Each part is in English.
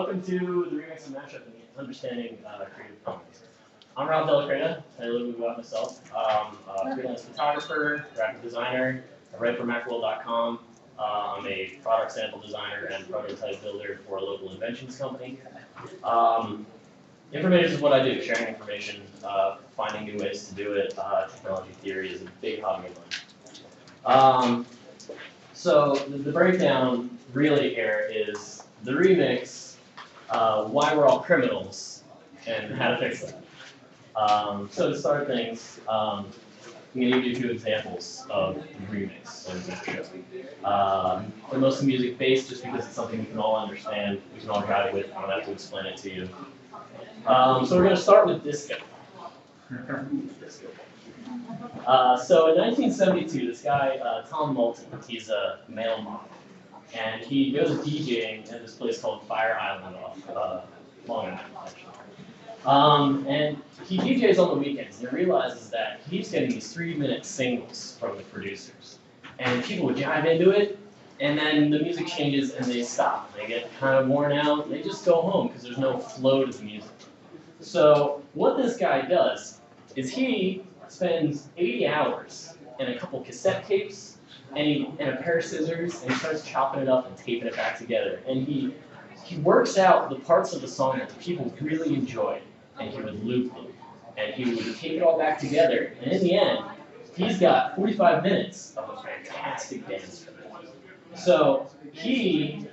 welcome to the remix of Mashup and Understanding Creative Commons. I'm Rob Delacreta, I live about myself. I'm a freelance photographer, graphic designer, I write for Macworld.com. I'm a product sample designer and prototype builder for a local inventions company. Information is what I do, sharing information, finding new ways to do it. Technology theory is a big hobby of mine. So the breakdown really here is the remix, why we're all criminals, and how to fix that. So to start things, I'm going to give you a few examples of the remix and Mashup. For most of the music based, just because it's something we can all understand, we can all drive with, I don't have to explain it to you. So we're going to start with disco. So in 1972, this guy, Tom Moulton, he's a male model, and he goes DJing at this place called Fire Island off Long Island, actually. And he DJs on the weekends, and he realizes that he's getting these 3-minute singles from the producers. And people would jive into it, and then the music changes and they stop. They get kind of worn out, and they just go home because there's no flow to the music. So what this guy does is he spends 80 hours in a couple cassette tapes and a pair of scissors, and he starts chopping it up and taping it back together. And he works out the parts of the song that the people really enjoyed, and he would loop them. And he would tape it all back together, and in the end, he's got 45 minutes of a fantastic dance for them. So he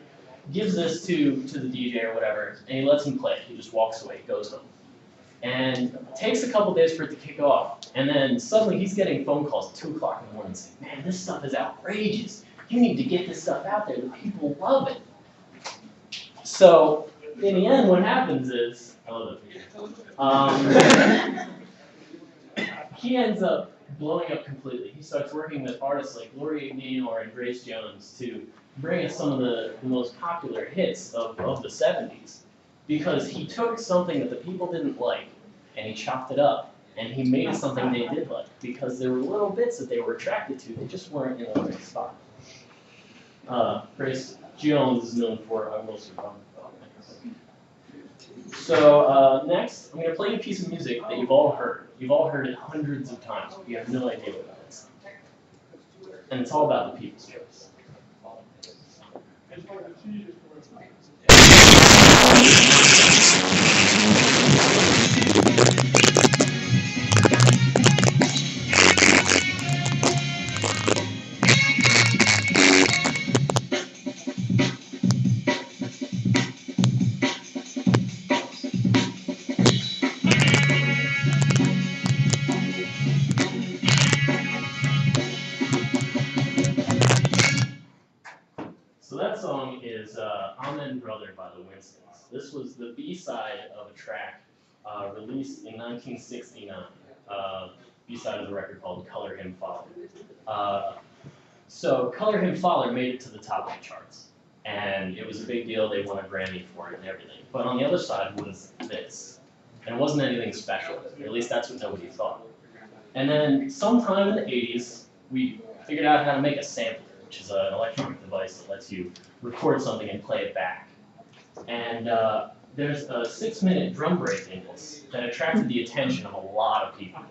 gives this to the DJ or whatever, and he lets him play it. He just walks away, goes home. And it takes a couple days for it to kick off, and then suddenly he's getting phone calls at 2 o'clock in the morning saying, man, this stuff is outrageous. You need to get this stuff out there. The people love it. So in the end, what happens is, he ends up blowing up completely. He starts working with artists like Gloria Gaynor and Grace Jones to bring us some of the most popular hits of the 70s. Because he took something that the people didn't like, and he chopped it up, and he made it something they did like, because there were little bits that they were attracted to, they just weren't in the right spot. Grace Jones is known for I Will Survive. So next, I'm going to play a piece of music that you've all heard. You've all heard it hundreds of times. You have no idea what it is. And it's all about the people's choice. So that song is Amen Brother by the Winstons. This was the B-side of a track released in 1969. B-side of the record called Color Him Father. So Color Him Father made it to the top of the charts. And it was a big deal. They won a Grammy for it and everything. But on the other side was this. And it wasn't anything special. Or at least that's what nobody thought. And then sometime in the 80s, we figured out how to make a sampler, which is an electronic device that lets you record something and play it back. And there's a 6-minute drum break in this that attracted the attention of a lot of people.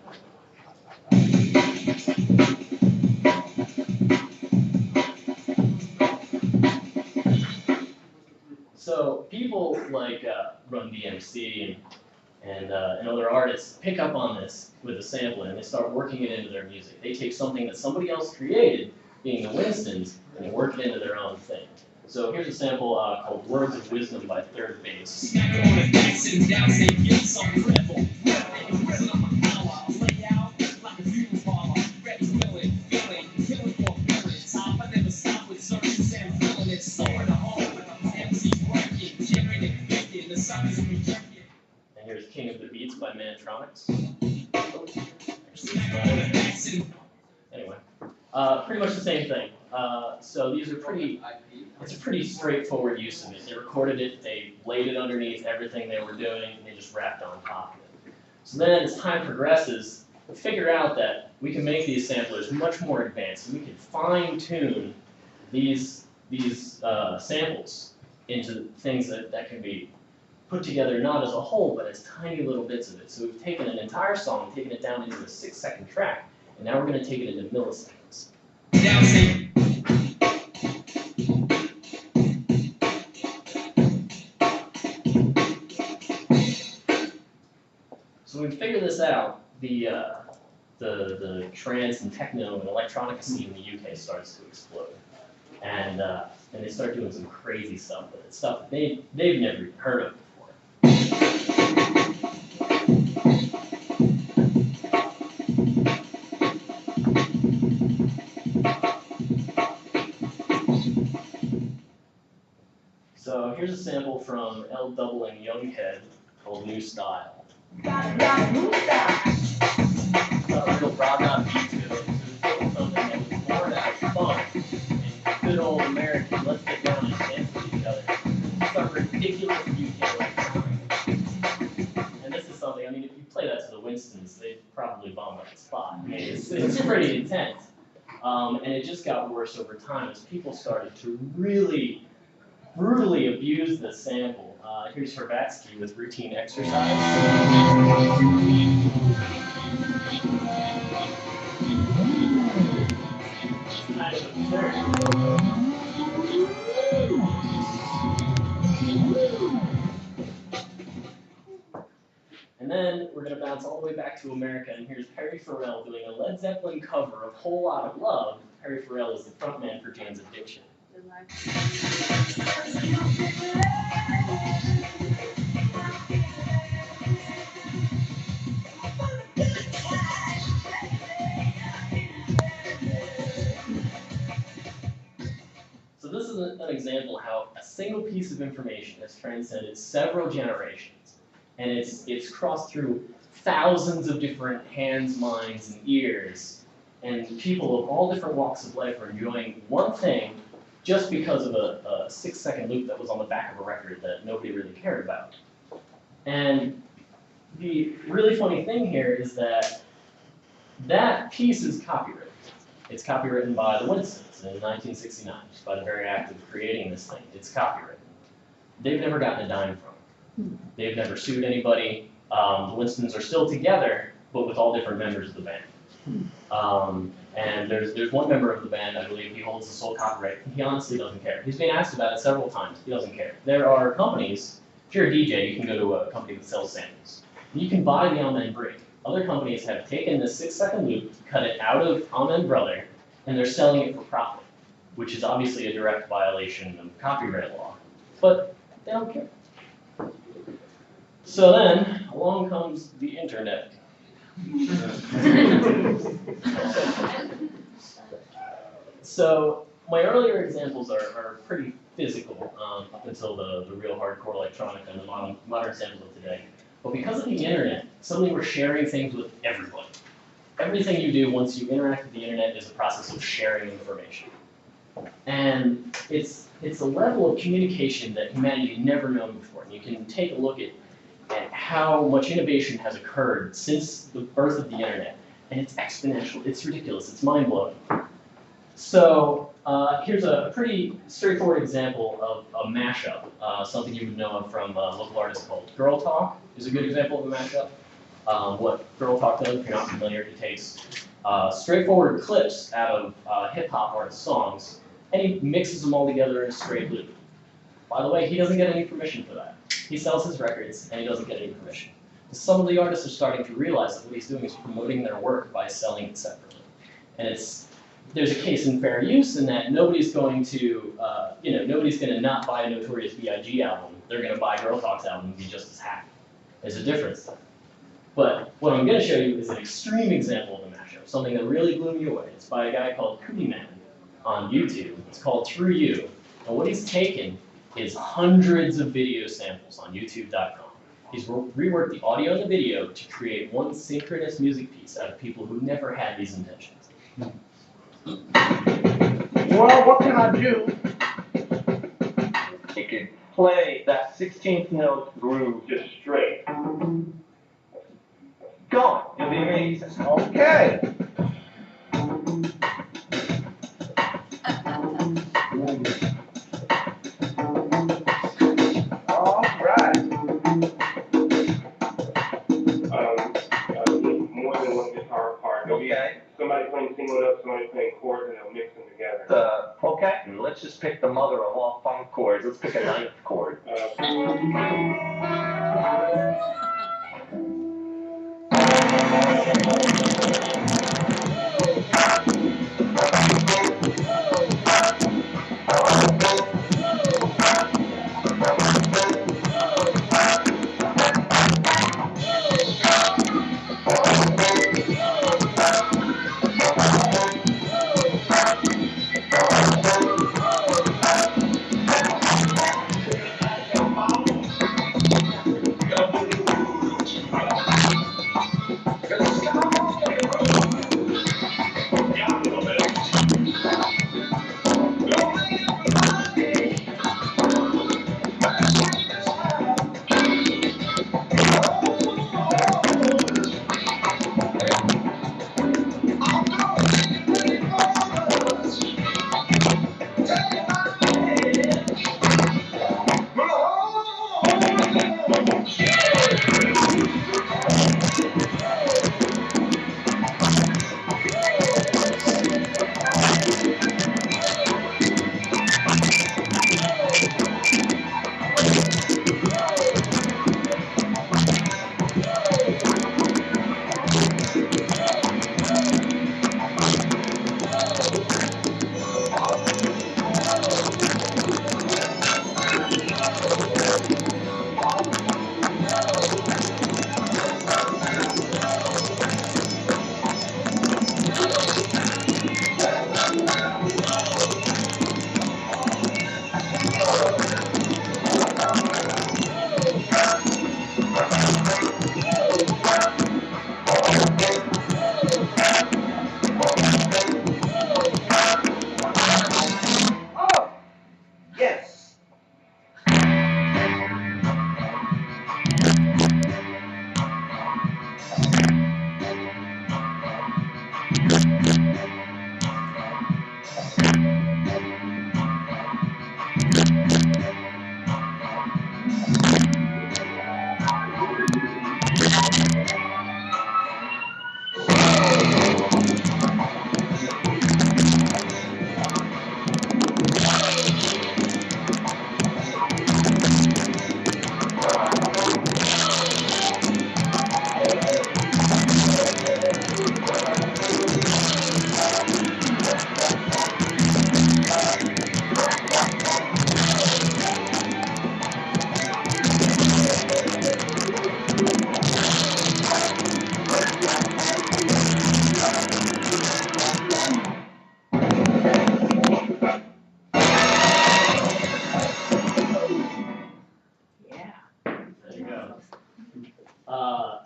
So people like Run DMC and other artists pick up on this with a sampler, and they start working it into their music. They take something that somebody else created, being the Winstons, and they work it into their own thing. So here's a sample called Words of Wisdom by Third Base. And here's King of the Beats by Mantronics. Anyway, pretty much the same thing. So these are it's a pretty straightforward use of it. They recorded it, they laid it underneath everything they were doing, and they just rapped on top of it. So then as time progresses, we figure out that we can make these samplers much more advanced, and we can fine-tune these samples into things that can be put together not as a whole, but as tiny little bits of it. So we've taken an entire song, taken it down into a 6-second track, and now we're going to take it into milliseconds. So when we figure this out, the trance and techno and electronica scene in the UK starts to explode. And they start doing some crazy stuff with it, stuff they've never even heard of before. So here's a sample from L. Doubling Younghead called New Style. Got new style. A real raga beat to it. So it was something that was born out of fun and good old American, let's get down and dance with each other. Some ridiculous UK electronic. And this is something, I mean, if you play that to the Winstons, they'd probably bomb on the spot. I mean, it's pretty intense. And it just got worse over time as people started to really brutally abuse this sample. Here's Herbatsky with Routine Exercise. Kind of absurd. And then we're going to bounce all the way back to America, and here's Perry Farrell doing a Led Zeppelin cover of Whole Lot of Love. Perry Farrell is the frontman for Jane's Addiction. So this is an example how a single piece of information has transcended several generations, and it's crossed through thousands of different hands, minds, and ears, and people of all different walks of life are enjoying one thing just because of a 6-second loop that was on the back of a record that nobody really cared about. And the really funny thing here is that that piece is copyrighted. It's copywritten by the Winstons in 1969, just by the very act of creating this thing. It's copyrighted. They've never gotten a dime from it. They've never sued anybody. The Winstons are still together, but with all different members of the band. And there's one member of the band, I believe, he holds the sole copyright. He honestly doesn't care. He's been asked about it several times. He doesn't care. There are companies, if you're a DJ, you can go to a company that sells samples. You can buy the Amen break. Other companies have taken this 6-second loop, cut it out of Amen Brother, and they're selling it for profit, which is obviously a direct violation of copyright law. But they don't care. So then, along comes the internet. So my earlier examples are pretty physical up until the real hardcore electronica and the modern samples of today. But because of the internet, suddenly we're sharing things with everybody. Everything you do once you interact with the internet is a process of sharing information. And it's a level of communication that humanity had never known before. And you can take a look at how much innovation has occurred since the birth of the internet. And it's exponential, it's ridiculous, it's mind-blowing. So here's a pretty straightforward example of a mashup, something you would know of from a local artist called Girl Talk is a good example of a mashup. What Girl Talk does, if you're not familiar, he takes straightforward clips out of hip-hop artist songs, and he mixes them all together in a straight loop. By the way, he doesn't get any permission for that. He sells his records, and he doesn't get any permission. Some of the artists are starting to realize that what he's doing is promoting their work by selling it separately. And there's a case in fair use in that nobody's going to, nobody's going to not buy a Notorious B.I.G. album. They're going to buy Girl Talk's album and be just as happy. There's a difference there. But what I'm going to show you is an extreme example of a mashup, something that really blew me away. It's by a guy called Cootie Man on YouTube. It's called Through You. And what he's taken is hundreds of video samples on YouTube.com. He's reworked the audio and the video to create one synchronous music piece out of people who never had these intentions. Well, what can I do? You can play that 16th note groove just straight. Go on, you'll be amazing. Okay. they'll mix them together. Okay, and let's just pick the mother of all funk chords. Let's pick a ninth chord.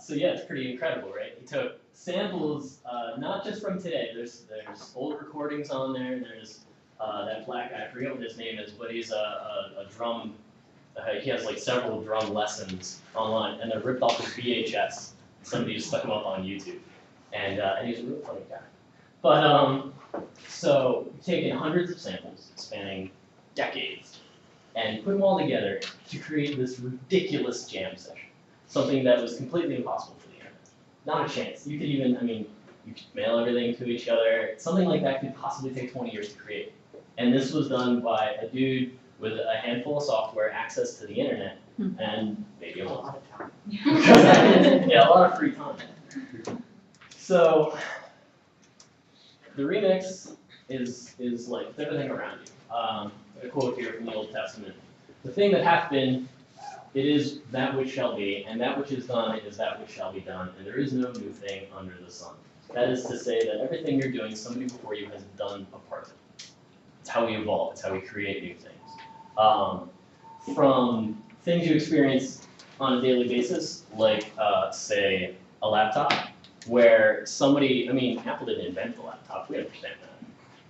So yeah, it's pretty incredible, right? He took samples, not just from today. There's old recordings on there. There's that black guy, I forget what his name is, but he's a drum. He has like several drum lessons online, and they're ripped off his VHS. Somebody just stuck them up on YouTube, and he's a really funny guy. But so taking hundreds of samples spanning decades, and put them all together to create this ridiculous jam session. Something that was completely impossible for the internet. Not a chance. You could even, I mean, you could mail everything to each other. Something like that could possibly take 20 years to create. And this was done by a dude with a handful of software, access to the internet, and maybe a lot of time. Yeah, a lot of free time. So the remix is like it's everything around you. A quote here from the Old Testament. The thing that hath been, it is that which shall be, and that which is done is that which shall be done, and there is no new thing under the sun. That is to say that everything you're doing, somebody before you has done a part of it. It's how we evolve, it's how we create new things. From things you experience on a daily basis, like say a laptop, where somebody, I mean, Apple didn't invent the laptop, we understand that.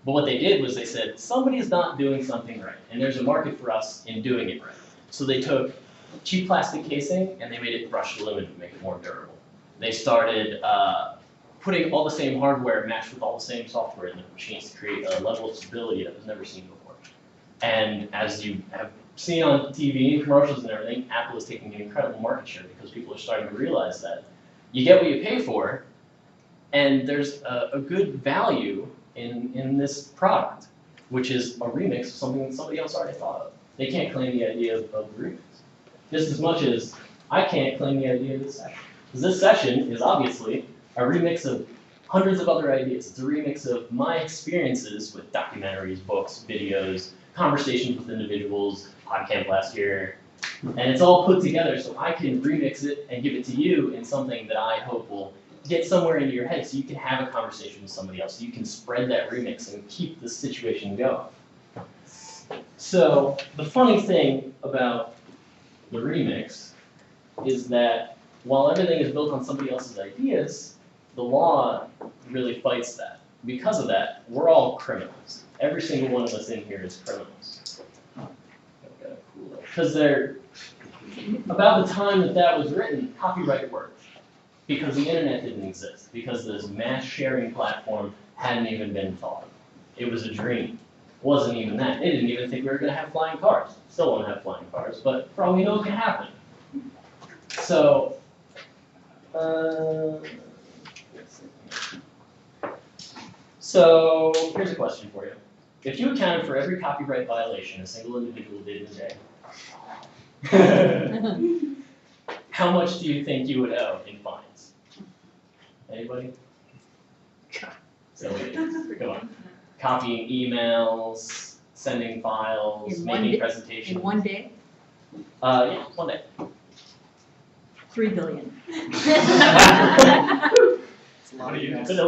But what they did was they said, somebody's not doing something right, and there's a market for us in doing it right. So they took cheap plastic casing and they made it brushed aluminum to make it more durable. They started putting all the same hardware matched with all the same software in the machines to create a level of stability that was never seen before. And as you have seen on TV and commercials and everything, Apple is taking an incredible market share because people are starting to realize that you get what you pay for, and there's a good value in this product, which is a remix of something that somebody else already thought of. They can't claim the idea of the remix. Just as much as I can't claim the idea of this session. Because this session is obviously a remix of hundreds of other ideas. It's a remix of my experiences with documentaries, books, videos, conversations with individuals, PodCamp last year, and it's all put together so I can remix it and give it to you in something that I hope will get somewhere into your head so you can have a conversation with somebody else, so you can spread that remix and keep the situation going. So the funny thing about the remix is that while everything is built on somebody else's ideas, the law really fights that. Because of that, we're all criminals. Every single one of us in here is criminals. Because about the time that that was written, copyright worked. Because the internet didn't exist. Because this mass sharing platform hadn't even been thought of. It was a dream. It wasn't even that. They didn't even think we were going to have flying cars. Still won't have flying cars, but for all we know, it can happen. So, so here's a question for you. If you accounted for every copyright violation a single individual did in a day, how much do you think you would owe in fines? Anybody? So, come on. Copying emails, sending files, making presentations. In one day? Yeah, 1 day. 3 billion. It's a lot of units. It's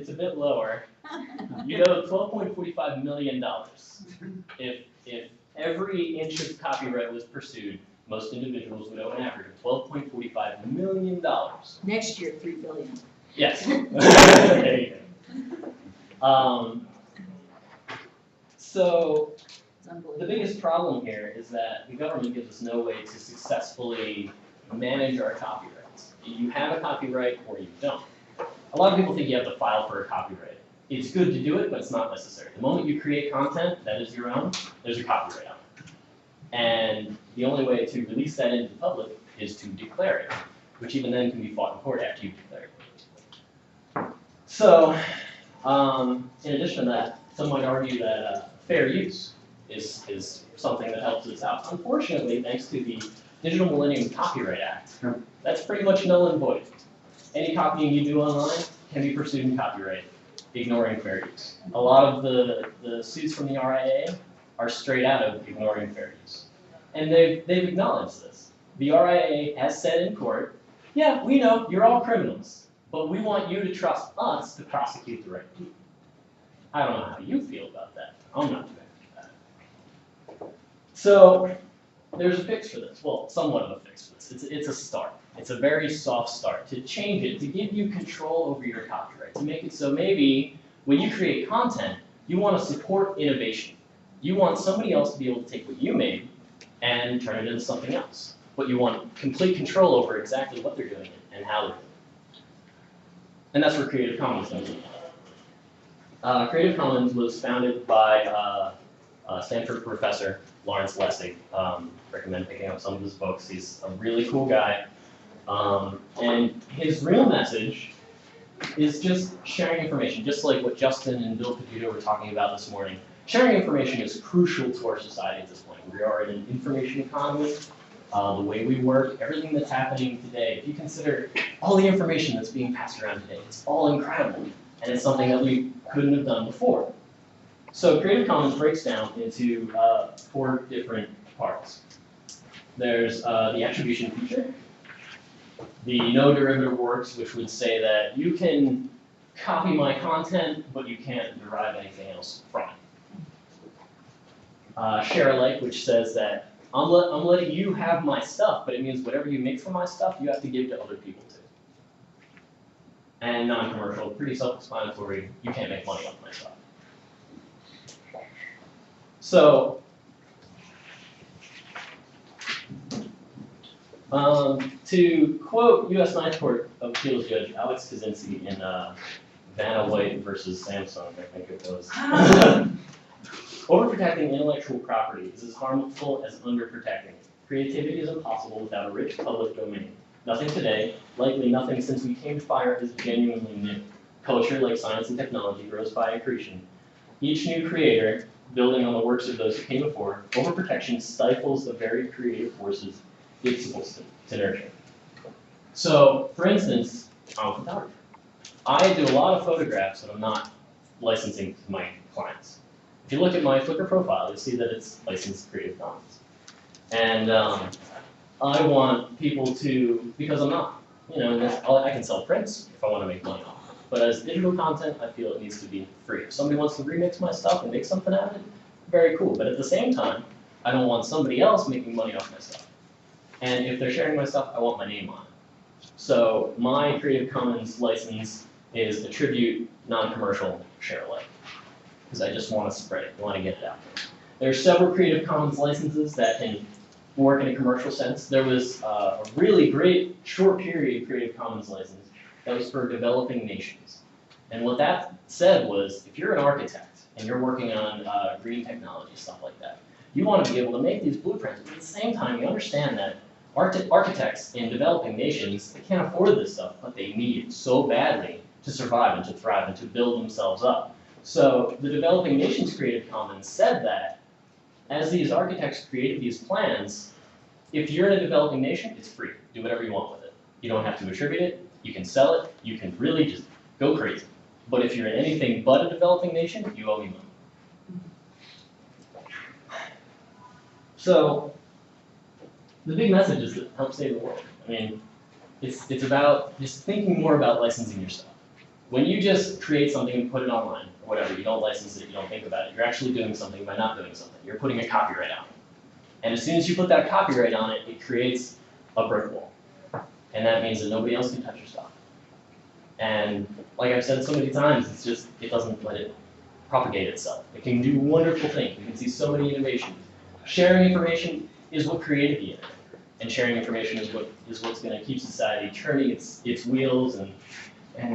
it's a bit lower. You owe $12.45 million. If every inch of copyright was pursued, most individuals would owe an average of $12.45 million. Next year, 3 billion. Yes. There you go. So the biggest problem here is that the government gives us no way to successfully manage our copyrights. You have a copyright or you don't. A lot of people think you have to file for a copyright. It's good to do it, but it's not necessary. The moment you create content that is your own, there's a copyright on it. And the only way to release that into the public is to declare it, which even then can be fought in court after you've declared it. So, in addition to that, some might argue that fair use is something that helps us out. Unfortunately, thanks to the Digital Millennium Copyright Act, that's pretty much null and void. Any copying you do online can be pursued in copyright, ignoring fair use. A lot of the suits from the RIA are straight out of ignoring fair use. And they've acknowledged this. The RIA has said in court, yeah, we know you're all criminals, but we want you to trust us to prosecute the right people. I don't know how you feel about that. I'm not doing that. So there's a fix for this. Well, somewhat of a fix for this. It's a start. It's a very soft start to change it, to give you control over your copyright, to make it so maybe when you create content, you want to support innovation. You want somebody else to be able to take what you made and turn it into something else. But you want complete control over exactly what they're doing and how they're doing it. And that's where Creative Commons comes in. Creative Commons was founded by Stanford professor Lawrence Lessig. Recommend picking up some of his books. He's a really cool guy. And his real message is just sharing information, just like what Justin and Bill Caputo were talking about this morning. Sharing information is crucial to our society at this point. We are in an information economy. The way we work, everything that's happening today, if you consider all the information that's being passed around today, it's all incredible. And it's something that we couldn't have done before. So Creative Commons breaks down into 4 different parts. There's the attribution feature, the no derivative works, which would say that you can copy my content, but you can't derive anything else from it. Share alike, which says that I'm letting you have my stuff, but it means whatever you make from my stuff, you have to give to other people too. And non-commercial, pretty self-explanatory, you can't make money off my stuff. So, to quote U.S. Ninth Court of Appeals Judge Alex Kaczynski in Vanna White versus Samsung, I think it was, overprotecting intellectual property is as harmful as underprotecting it. Creativity is impossible without a rich public domain. Nothing today, likely nothing since we came to Fire is genuinely new. Culture, like science and technology, grows by accretion. Each new creator, building on the works of those who came before, overprotection stifles the very creative forces it's supposed to nurture. So, for instance, I'm a photographer. I do a lot of photographs that I'm not licensing to my clients. If you look at my Flickr profile, you'll see that it's licensed Creative Commons. And I want people to, because I'm not, I can sell prints if I want to make money off it. But as digital content, I feel it needs to be free. If somebody wants to remix my stuff and make something out of it, very cool. But at the same time, I don't want somebody else making money off my stuff. And if they're sharing my stuff, I want my name on it. So my Creative Commons license is attribute, non-commercial, share alike. Because I just want to spread it, I want to get it out there. There are several Creative Commons licenses that can work in a commercial sense. There was a really great short period Creative Commons license that was for developing nations. And what that said was, if you're an architect and you're working on green technology, stuff like that, you want to be able to make these blueprints, but at the same time, you understand that architects in developing nations, they can't afford this stuff, but they need it so badly to survive and to thrive and to build themselves up. So the Developing Nations Creative Commons said that as these architects created these plans, if you're in a developing nation, it's free. Do whatever you want with it. You don't have to attribute it. You can sell it. You can really just go crazy. But if you're in anything but a developing nation, you owe me money. So the big message is to help save the world. I mean, it's about just thinking more about licensing your stuff. When you just create something and put it online, or whatever, you don't license it, you don't think about it, you're actually doing something by not doing something. You're putting a copyright on it. And as soon as you put that copyright on it, it creates a brick wall. And that means that nobody else can touch your stuff. And like I've said so many times, it's just, it doesn't let it propagate itself. It can do wonderful things. We can see so many innovations. Sharing information is what created the internet. And sharing information is what's going to keep society turning its wheels, and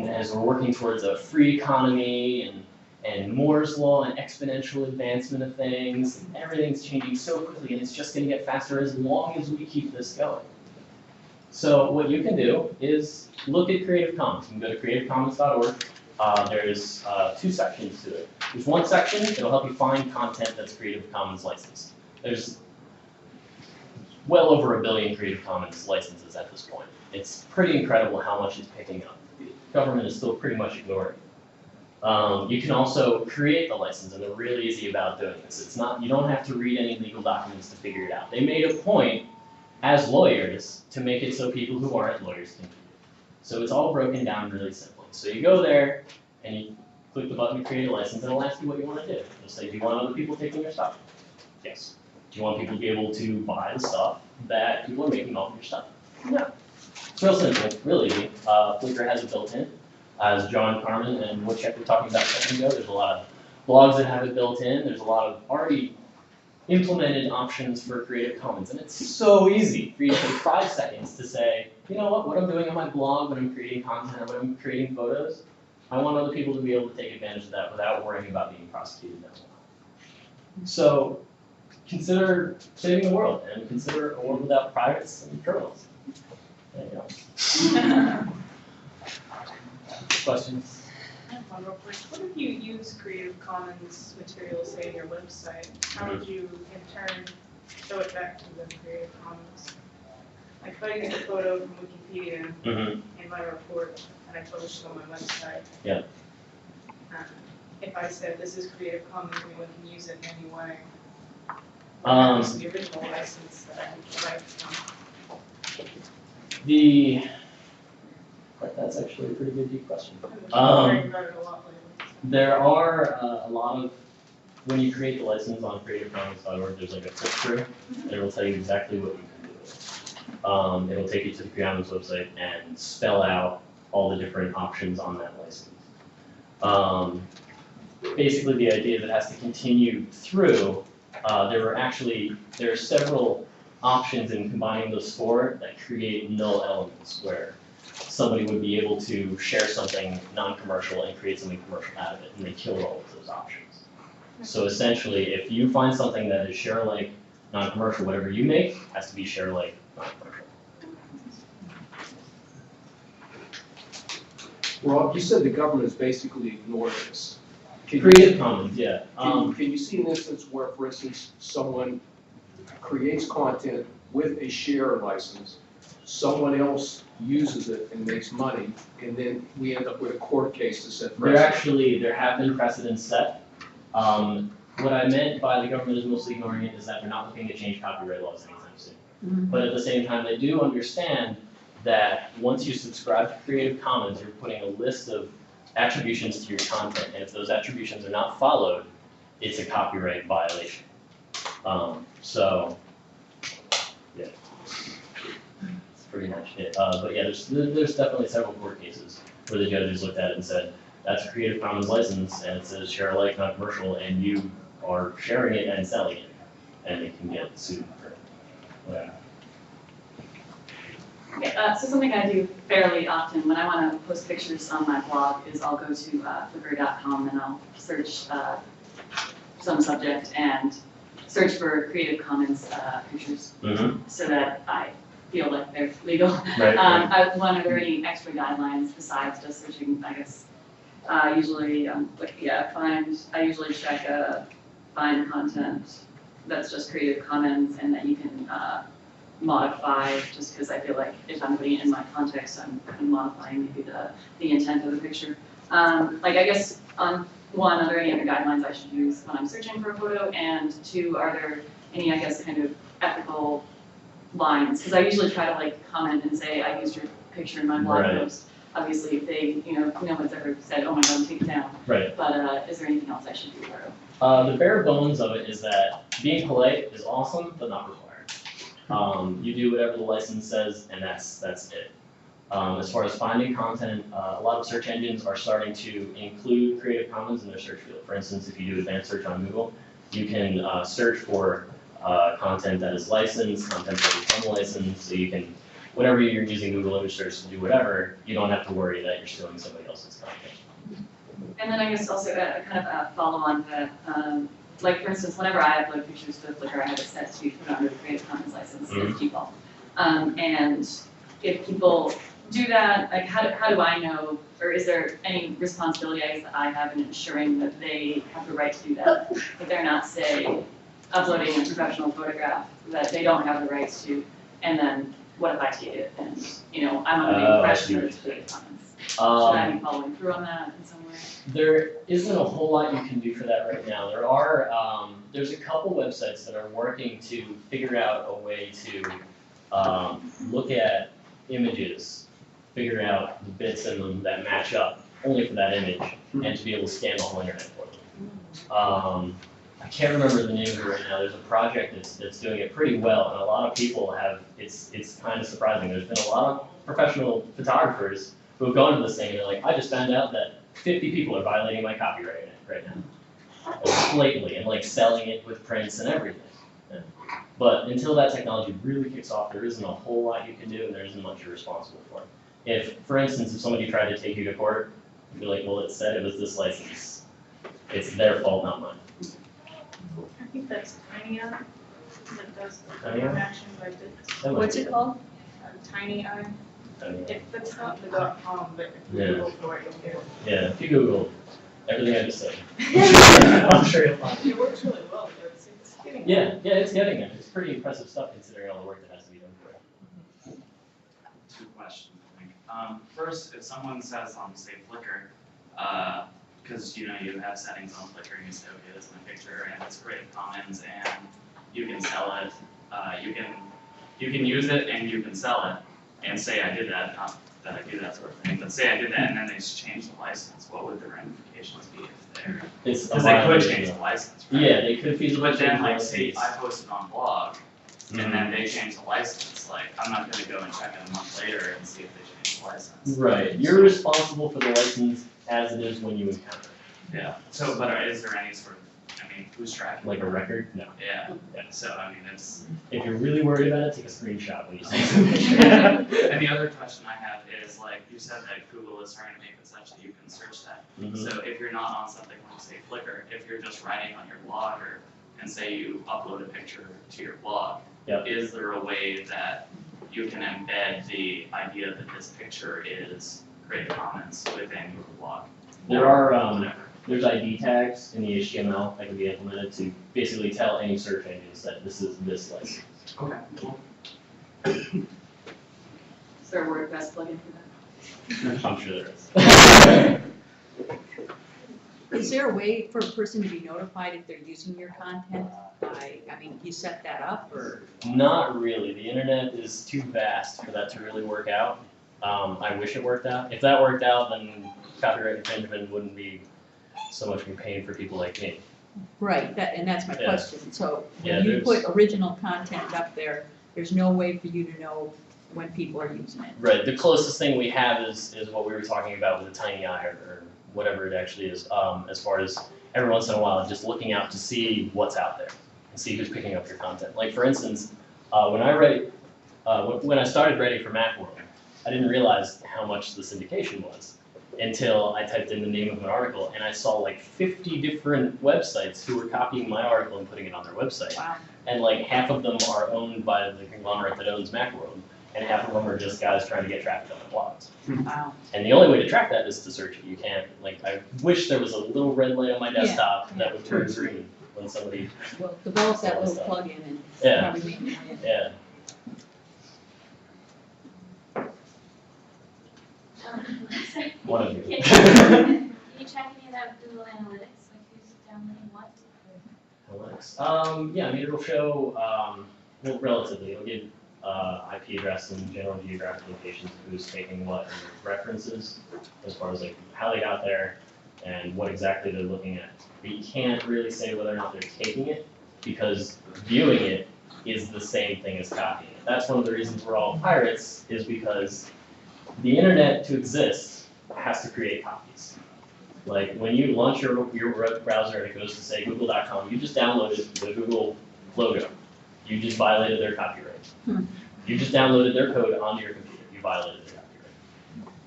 as we're working towards a free economy and Moore's law and exponential advancement of things, and everything's changing so quickly, and it's just going to get faster as long as we keep this going. So what you can do is look at Creative Commons. You can go to creativecommons.org. There's 2 sections to it. There's one section that'll help you find content that's Creative Commons licensed. There's well over 1 billion Creative Commons licenses at this point. It's pretty incredible how much it's picking up. The government is still pretty much ignoring it. You can also create the license, and they're really easy about doing this. It's not, you don't have to read any legal documents to figure it out. They made a point, as lawyers, to make it so people who aren't lawyers can do it. So it's all broken down really simply. So you go there, and you click the button to create a license, and it'll ask you what you want to do. It'll say, do you want other people taking your stuff? Yes. Do you want people to be able to buy the stuff that people are making off of your stuff? No. It's real simple, really easy. Flickr has it built in. As John Carmen and Woodcheck were talking about a second ago, there's a lot of blogs that have it built in. There's a lot of already implemented options for Creative Commons. And it's so easy for you to take 5 seconds to say, you know what I'm doing on my blog, when I'm creating content, or when I'm creating photos, I want other people to be able to take advantage of that without worrying about being prosecuted down the line. So consider saving the world, and consider a world without pirates and criminals. There you go. Questions? I have one real quick. What if you use Creative Commons material, say, on your website? How would you, in turn, show it back to the Creative Commons? Like if I use a photo from Wikipedia in my report and I publish it on my website, Yeah. If I said this is Creative Commons, anyone can use it in any way, this is the original license that I write from. That's actually a pretty good deep question. I've been about it a lot lately. There are a lot of, when you create the license on creativecommons.org, there's like a click through, and it will tell you exactly what you can do with it. It'll take you to the Creative Commons website and spell out all the different options on that license. Basically, the idea is it has to continue through. There are several options in combining those 4 that create null elements, where somebody would be able to share something non-commercial and create something commercial out of it, and they kill all of those options. So essentially, if you find something that is share alike non-commercial, whatever you make has to be share alike non-commercial. Rob, you said the government has basically ignored this. Creative Commons, yeah. Can you see an instance where, for instance, someone creates content with a share license, someone else uses it and makes money, and then we end up with a court case to set precedent? There have been precedents set. What I meant by the government is mostly ignoring it is that they're not looking to change copyright laws anytime soon. But at the same time, they do understand that once you subscribe to Creative Commons, you're putting a list of attributions to your content, and if those attributions are not followed, it's a copyright violation. So, yeah, that's pretty much it. But yeah, there's definitely several court cases where the judges looked at it and said, that's a Creative Commons license, and it says share alike, not commercial, and you are sharing it and selling it, and they can get sued for whatever. Okay, so something I do fairly often when I want to post pictures on my blog is I'll go to flickr.com and I'll search some subject and search for Creative Commons pictures so that I feel like they're legal. Right. Are there any extra guidelines besides just searching, I guess? Usually, I usually check find content that's just Creative Commons and that you can modify, just because I feel like if I'm putting it in my context, I'm kind of modifying maybe the intent of the picture. I guess one, are there any other guidelines I should use when I'm searching for a photo? And two, are there any, I guess, kind of ethical lines? Because I usually try to comment and say I used your picture in my blog post. Obviously, if they, no one's ever said, oh my God, take it down. Right. But is there anything else I should be aware of? The bare bones of it is that being polite is awesome, but not required. You do whatever the license says, and that's it. As far as finding content, a lot of search engines are starting to include Creative Commons in their search field. For instance, if you do advanced search on Google, you can search for content that is licensed, content that is unlicensed, so you can, whenever you're using Google image search to do whatever, you don't have to worry that you're stealing somebody else's content. And then I guess also kind of a follow on to that, for instance, whenever I upload pictures to Flickr, I have it set to put under the Creative Commons license as default. And if people do that, how do I know, or is there any responsibility that I have in ensuring that they have the right to do that? That they're not, say, uploading a professional photograph that they don't have the rights to, and then what if I take it and, I'm under the impression that it's Creative Commons? Should I be following through on that in some way? There isn't a whole lot you can do for that right now. There's a couple websites that are working to figure out a way to look at images, figure out the bits in them that match up only for that image, and to be able to scan the whole internet for them. I can't remember the name of it right now. There's a project that's doing it pretty well, and a lot of people have. It's kind of surprising. There's been a lot of professional photographers who have gone to this thing and they're like, I just found out that 50 people are violating my copyright in it right now, blatantly, and selling it with prints and everything. Yeah. But until that technology really kicks off, there isn't a whole lot you can do, and there isn't much you're responsible for. If, for instance, if somebody tried to take you to court, you'd be like, well, it said it was this license. It's their fault, not mine. I think that's Tiny Eye that does the Tiny Eye? action by bits. What's it called? Tiny Eye. Yeah. It's not the .com, but if you Yeah. Google for it, you'll get it. Yeah, if you Google everything I just said, I'm sure you'll find it. It works really well, but it's getting. Yeah, it's getting there. It's pretty impressive stuff considering all the work that has to be done for it. Two questions, I think. First, if someone says on, say, Flickr, because you have settings on Flickr, and you say, okay, this is my picture, and it's Creative Commons, and you can sell it. You can use it, and you can sell it, and say I did that, not that I do that sort of thing, but say I did that, and then they change the license. What would the ramifications be if they're? Because they could change the license, right? Yeah, they could feasibly But then, change the say license. I posted on blog, and then they change the license. I'm not going to go and check it a month later and see if they change the license. Right, you're responsible for the license as it is when you encounter it. Yeah. So, but is there any sort of, who's tracking? Like a record? No. Yeah. So, it's. If you're really worried about it, take a screenshot when you see something. And the other question I have is, you said that Google is trying to make it such that you can search that. So if you're not on something like, say, Flickr, if you're just writing on your blog, and say you upload a picture to your blog, is there a way that you can embed the idea that this picture is Creative Commons within Google Blog. There are, Whatever. there's ID tags in the HTML that can be implemented to basically tell any search engines that this is this license. Okay, cool. Is there a WordPress plugin for that? I'm sure there is. Is there a way for a person to be notified if they're using your content? I mean, you set that up or? Not really. The internet is too vast for that to really work out. I wish it worked out. If that worked out, then copyright infringement wouldn't be so much of a pain for people like me. Right, and that's my Yeah. question. So Yeah, when you there's- put original content up there, there's no way for you to know when people are using it. Right. The closest thing we have is what we were talking about with the tiny eye or whatever it actually is. As far as every once in a while, just looking out to see what's out there and see who's picking up your content. Like for instance, when I started writing for Macworld, I didn't realize how much the syndication was until I typed in the name of an article and I saw like 50 different websites who were copying my article and putting it on their website. Wow. And like half of them are owned by the conglomerate that owns Macworld, and half of them are just guys trying to get traffic on their blogs. Wow. And the only way to track that is to search it. You can't, like, I wish there was a little red light on my desktop that would turn green when somebody, Well, develop that little plugin and Yeah. probably make it win. yeah. One of you. Can you check any of that with Google Analytics, like who's downloading what? Alex. Yeah, I mean, it'll show, well, relatively, it'll give IP address and general geographic locations of who's taking what and references as far as like how they got there and what exactly they're looking at. But you can't really say whether or not they're taking it because viewing it is the same thing as copying it. That's one of the reasons we're all pirates is because the internet to exist has to create copies. Like when you launch your web browser and it goes to say google.com, you just downloaded the Google logo. You just violated their copyright. You just downloaded their code onto your computer. You violated their copyright.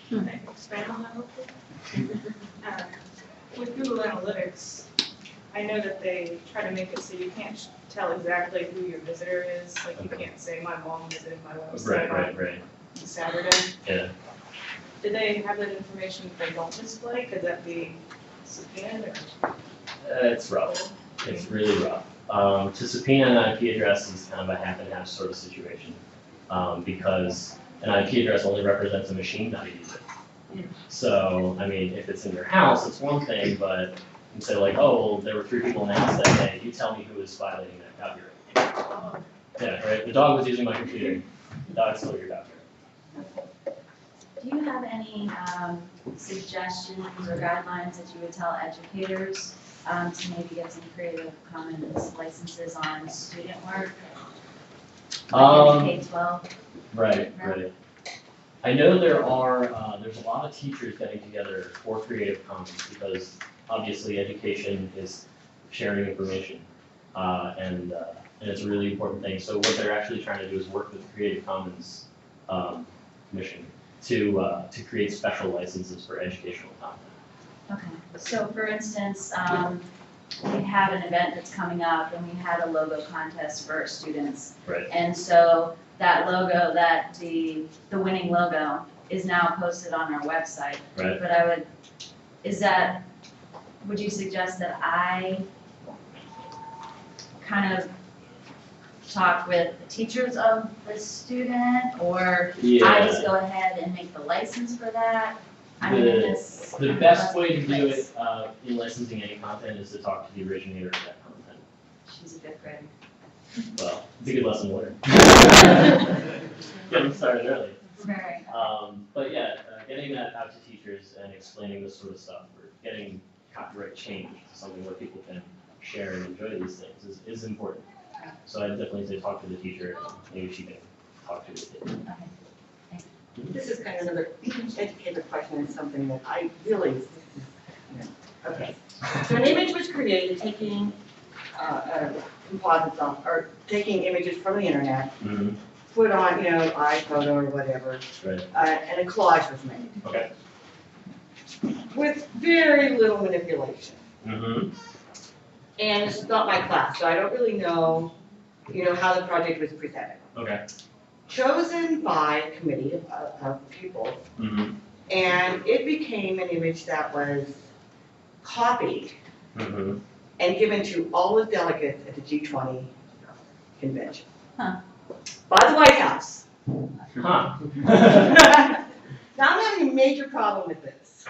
Can I expand on that real quick? With Google Analytics, I know that they try to make it so you can't tell exactly who your visitor is. Like you can't say my mom visited my website Right. on Saturday. Yeah. Do they have that information if they don't display? Could that be subpoenaed or? It's rough. It's really rough. To subpoena an IP address is kind of a half and half sort of situation because an IP address only represents a machine, not a user. So, I mean, if it's in your house, it's one thing, but you can say like, oh, well, there were 3 people in the house that day, you tell me who was violating that copyright. Yeah, right? The dog was using my computer. The dog stole your copyright. Do you have any suggestions or guidelines that you would tell educators to maybe get some Creative Commons licenses on student work? Like in K-12? Right. I know there's a lot of teachers getting together for Creative Commons because obviously education is sharing information, and it's a really important thing. So what they're actually trying to do is work with the Creative Commons mission to create special licenses for educational content. Okay, so for instance, we have an event that's coming up and we had a logo contest for our students. Right. And so that logo, the winning logo is now posted on our website. Right. But would you suggest that I kind of talk with the teachers of the student or I just go ahead and make the license for that? I mean, in this The best way to do it in licensing any content is to talk to the originator of that content. She's a fifth grader. Well, it's a good lesson learned. Get them started early. Very. But yeah, getting that out to teachers and explaining this sort of stuff, or getting copyright changed to something where people can share and enjoy these things is important. So I'd definitely say talk to the teacher, and maybe she can talk to the kid. This is kind of another educator question and something that I really, okay. So an image was created taking composites off, or taking images from the internet, put on, iPhoto or whatever, Right. And a collage was made. Okay. With very little manipulation. Mm-hmm. And this is not my class, so I don't really know, how the project was presented. Okay. chosen by a committee of people, Mm-hmm. and it became an image that was copied Mm-hmm. and given to all the delegates at the G20 convention. Huh. By the White House. Huh. Now I'm having a major problem with this.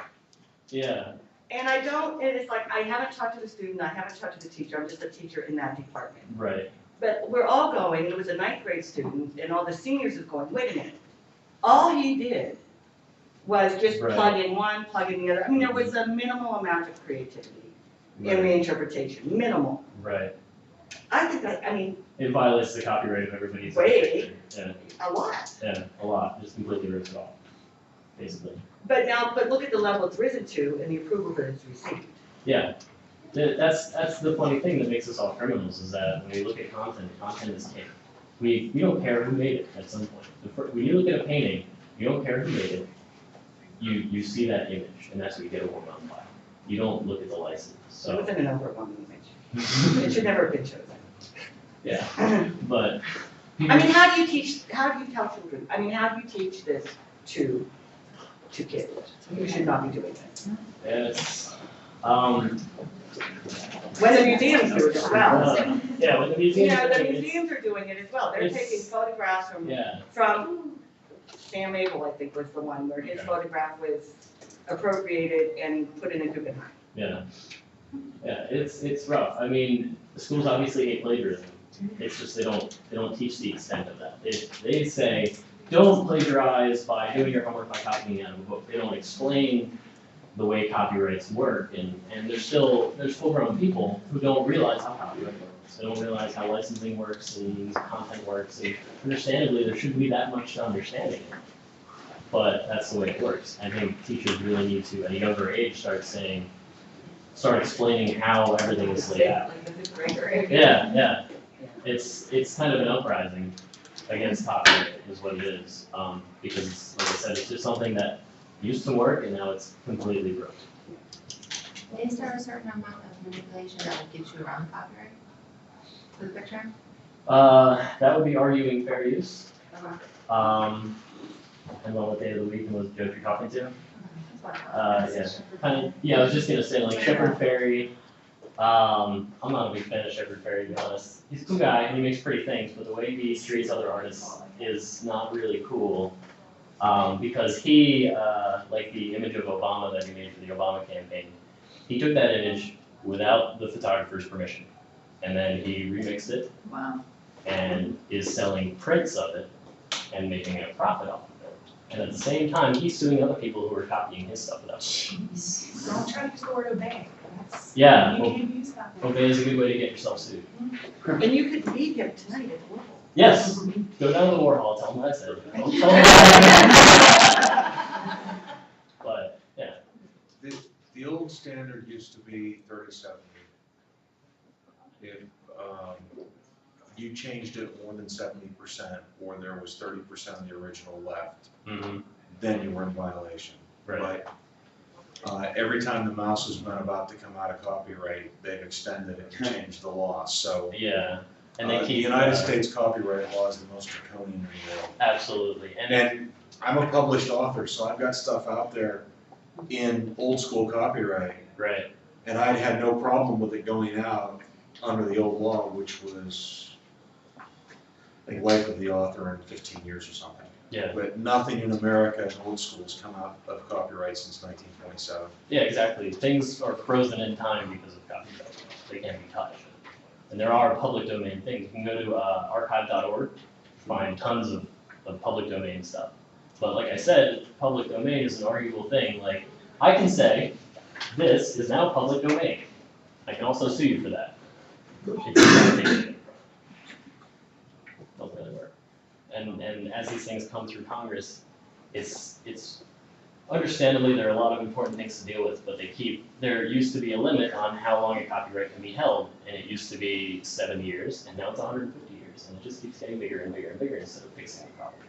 Yeah. And and it's like, I haven't talked to the student, I haven't talked to the teacher, I'm just a teacher in that department. Right. But we're all going, and it was a 9th grade student, and all the seniors are going, wait a minute. All he did was just Right. plug in one, plug in the other. I mean, there was a minimal amount of creativity in reinterpretation, minimal. Right. I think that, I mean, It violates the copyright of everybody's Wait. picture. a lot. Yeah, a lot. Just completely rips it off, basically. But look at the level it's risen to and the approval that it's received. Yeah. That's the funny thing that makes us all criminals is that when we look at content is king. We don't care who made it at some point. When you look at a painting, you don't care who made it. You see that image, and that's what you get overwhelmed by. You don't look at the license. It So wasn't an overwhelming image. It should never have been chosen. yeah, but I mean, how do you tell children? I mean, how do you teach this to kids? You should not be doing this. it's When the museums do it as well. yeah, when the You museum. know, the museums are doing it as well. They're It's- taking photographs Yeah. from Sam Abel, I think was the one where his Okay. photograph was appropriated and put in a Guggenheim. Yeah. Yeah, it's rough. I mean, the schools obviously hate plagiarism. It's just they don't teach the extent of that. They say, don't plagiarize by doing your homework by copying out of a book. They don't explain the way copyrights work, and there's full-grown people who don't realize how copyright works. They don't realize how licensing works and content works, and understandably, there shouldn't be that much to understanding it. But that's the way it works. I think teachers really need to, at a younger age, start explaining how everything is laid out. Yeah. It's kind of an uprising against copyright is what it is. Because, like I said, it's just something that used to work and now it's completely broken. Is there a certain amount of manipulation that gets you around copyright for the picture? That would be arguing fair use. Depends on what day of the week and what judge you're talking to. Yeah, I was just gonna say, like, Shepard Fairey, I'm not a big fan of Shepard Fairey, to be honest. He's a cool guy, and he makes pretty things, but the way he treats other artists is not really cool. Because he, like the image of Obama that he made for the Obama campaign, he took that image without the photographer's permission. And then he remixed it Wow. and is selling prints of it and making a profit off of it. And at the same time, he's suing other people who are copying his stuff without permission. Don't try to use the word obey. Yeah, You can't use that word. obey is a good way to get yourself sued. And you could meet him tonight at the Warhol. Yes, go down to the Warhol, tell him what I said. Don't tell him. But, yeah, The old standard used to be 30/70. If you changed it more than 70%, or there was 30% of the original left, then you were in violation. right, But every time the mouse has been about to come out of copyright, they've extended it and changed the law. So yeah. And they the keep. United States copyright law is the most draconian in the world. Absolutely, And I'm a published author, so I've got stuff out there in old school copyright. right, And I'd had no problem with it going out under the old law, which was, I think, life of the author in 15 years or something. yeah, But nothing in America in old school has come out of copyright since 1927. yeah, exactly. Things are frozen in time because of copyright. They can't be touched. And there are public domain things. You can go to archive.org, find tons of public domain stuff. But like I said, public domain is an arguable thing. Like, I can say, this is now public domain. I can also sue you for that. It's not taken from. Doesn't really work. And as these things come through Congress, it's understandably there are a lot of important things to deal with, but there used to be a limit on how long a copyright can be held, and it used to be 7 years, and now it's 150 years, and it just keeps getting bigger and bigger and bigger instead of fixing the problem.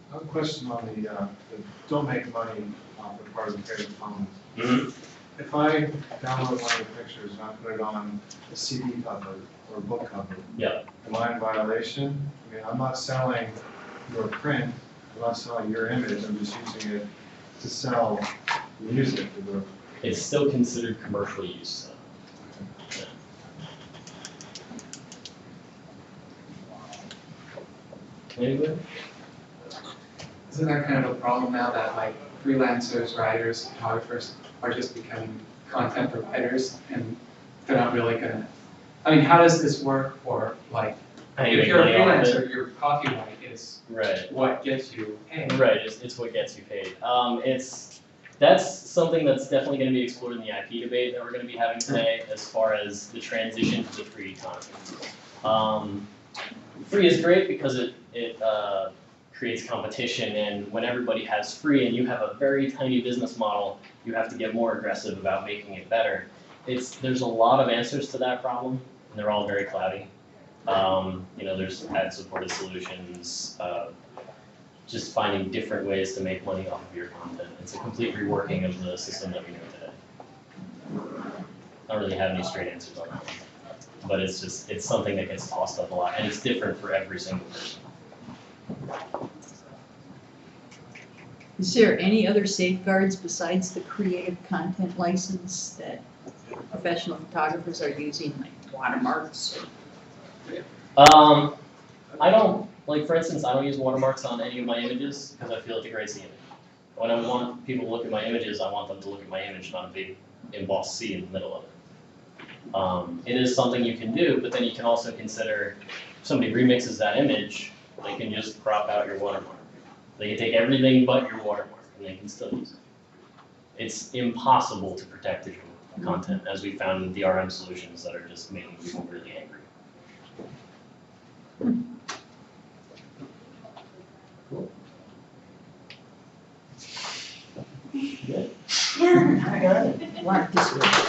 I have a question on the don't make money off the part of the Creative Commons. Mm-hmm. If if I download one of the pictures and I put it on a CD cover or a book cover, Yeah. am I in violation? I mean, I'm not selling your print, I'm not selling your image, I'm just using it to sell music to the. It's still considered commercial use. So. Yeah. Anybody? Isn't that kind of a problem now that like freelancers, writers, photographers are just becoming content providers and they're not really gonna, I mean, how does this work for like, How you if make you're a money off of it? freelancer, your copyright is Right. what gets you paid. Right, it's what gets you paid. That's something that's definitely going to be explored in the IP debate that we're going to be having today, as far as the transition to the free economy. Free is great because it creates competition, and when everybody has free and you have a very tiny business model, you have to get more aggressive about making it better. There's a lot of answers to that problem, and they're all very cloudy. There's ad-supported solutions, just finding different ways to make money off of your content. It's a complete reworking of the system that we know today. I don't really have any straight answers on that one. But it's something that gets tossed up a lot, and it's different for every single person. Is there any other safeguards besides the creative content license that professional photographers are using, like watermarks? I don't, like for instance, I don't use watermarks on any of my images because I feel it degrades the image. When I want people to look at my images, I want them to look at my image, not a big embossed C in the middle of it. It is something you can do, but then you can also consider if somebody remixes that image, they can just crop out your watermark. They can take everything but your watermark, and they can still use it. It's impossible to protect digital content, as we found in DRM solutions that are just making people really angry. Cool. Good. Yeah. I got it. Want to